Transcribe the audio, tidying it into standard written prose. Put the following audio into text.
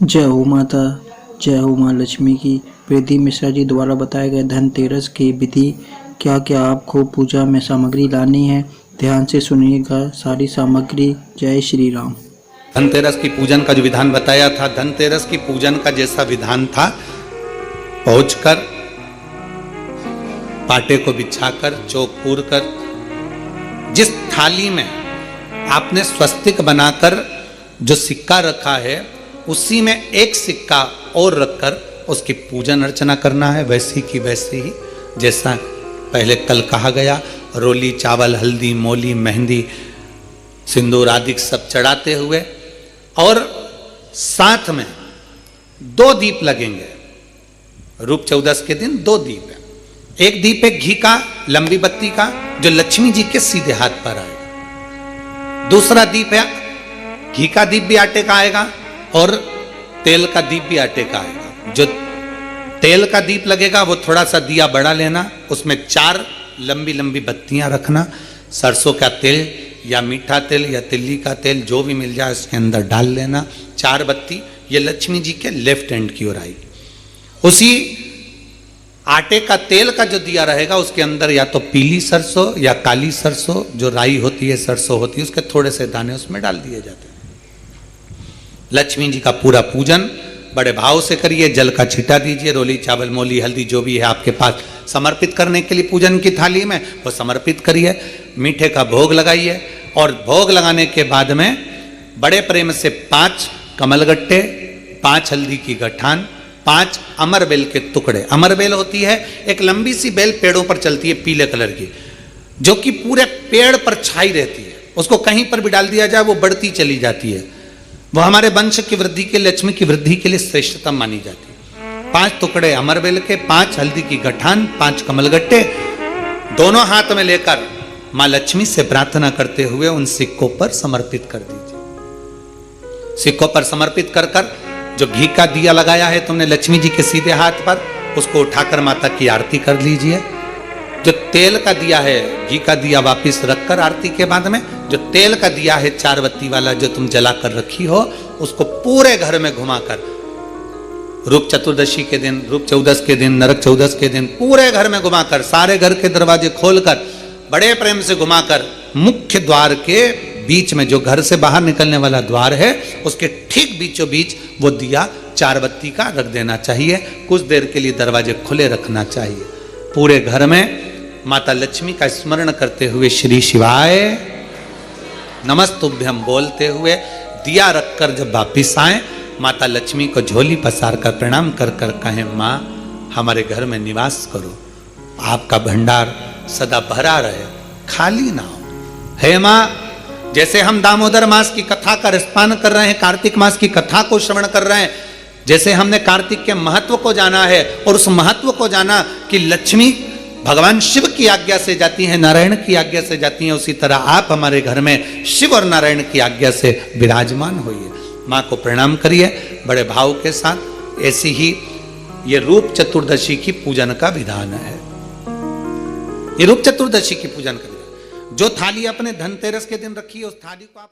जय हो माता, जय हो माँ लक्ष्मी की। वेदी मिश्रा जी द्वारा बताए गए धनतेरस की विधि क्या क्या आपको पूजा में सामग्री लानी है, ध्यान से सुनिएगा सारी सामग्री। जय श्री राम। धनतेरस की पूजन का जो विधान बताया था, धनतेरस की पूजन का जैसा विधान था, पहुंचकर पाटे को बिछाकर चौक पूर कर जिस थाली में आपने स्वस्तिक बनाकर जो सिक्का रखा है उसी में एक सिक्का और रखकर उसकी पूजन अर्चना करना है। वैसी की वैसी ही जैसा पहले कल कहा गया, रोली चावल हल्दी मोली मेहंदी सिंदूर आदि सब चढ़ाते हुए और साथ में 2 दीप लगेंगे। रूप चौदस के दिन 2 दीप है। एक दीप है घी का लंबी बत्ती का जो लक्ष्मी जी के सीधे हाथ पर आएगा। दूसरा दीप है घी का दीप भी आटे का आएगा और तेल का दीप भी आटे का आएगा। जो तेल का दीप लगेगा वो थोड़ा सा दिया बड़ा लेना, उसमें 4 लंबी लंबी बत्तियां रखना, सरसों का तेल या मीठा तेल या तिल्ली का तेल जो भी मिल जाए उसके अंदर डाल लेना। 4 बत्ती ये लक्ष्मी जी के लेफ्ट हैंड की ओर आएगी। उसी आटे का तेल का जो दिया रहेगा उसके अंदर या तो पीली सरसों या काली सरसों जो राई होती है सरसों होती है उसके थोड़े से दाने उसमें डाल दिए जाते हैं। लक्ष्मी जी का पूरा पूजन बड़े भाव से करिए, जल का छींटा दीजिए, रोली चावल मोली हल्दी जो भी है आपके पास समर्पित करने के लिए पूजन की थाली में वो समर्पित करिए। मीठे का भोग लगाइए और भोग लगाने के बाद में बड़े प्रेम से 5 कमलगट्टे, 5 हल्दी की गठान, 5 अमर बेल के टुकड़े। अमर बेल होती है एक लंबी सी बेल पेड़ों पर चलती है पीले कलर की, जो कि पूरे पेड़ पर छाई रहती है। उसको कहीं पर भी डाल दिया जाए वो बढ़ती चली जाती है। वो हमारे वंश की वृद्धि के, लक्ष्मी की वृद्धि के लिए श्रेष्ठतम मानी जाती है। 5 टुकड़े अमर बेल के, 5 हल्दी की गठान, 5 कमलगट्टे दोनों हाथ में लेकर मां लक्ष्मी से प्रार्थना करते हुए उन सिक्कों पर समर्पित कर दीजिए। सिक्कों पर समर्पित कर कर जो घी का दिया लगाया है तुमने लक्ष्मी जी के सीधे हाथ पर, उसको उठाकर माता की आरती कर लीजिए। जो तेल का दिया है, घी का दिया वापिस रखकर आरती के बाद में जो तेल का दिया है 4 बत्ती वाला जो तुम जला कर रखी हो उसको पूरे घर में घुमाकर रूप चतुर्दशी के दिन, रूप चौदस के दिन, नरक चौदस के दिन पूरे घर में घुमाकर सारे घर के दरवाजे खोलकर बड़े प्रेम से घुमाकर मुख्य द्वार के बीच में जो घर से बाहर निकलने वाला द्वार है उसके ठीक बीचों बीच वो दिया 4 बत्ती का रख देना चाहिए। कुछ देर के लिए दरवाजे खुले रखना चाहिए। पूरे घर में माता लक्ष्मी का स्मरण करते हुए श्री शिवाय नमस्तुभ्यम बोलते हुए दिया रखकर जब वापिस आए माता लक्ष्मी को झोली पसार कर प्रणाम कर कर कहें, माँ हमारे घर में निवास करो, आपका भंडार सदा भरा रहे, खाली ना हो। हे माँ, जैसे हम दामोदर मास की कथा का रसपान कर रहे हैं, कार्तिक मास की कथा को श्रवण कर रहे हैं, जैसे हमने कार्तिक के महत्व को जाना है और उस महत्व को जाना कि लक्ष्मी भगवान शिव की आज्ञा से जाती हैं, नारायण की आज्ञा से जाती हैं, उसी तरह आप हमारे घर में शिव और नारायण की आज्ञा से विराजमान होइए। माँ को प्रणाम करिए बड़े भाव के साथ। ऐसी ही ये रूप चतुर्दशी की पूजन का विधान है। ये रूप चतुर्दशी की पूजन का विधान, जो थाली अपने धनतेरस के दिन रखी है उस थाली को आप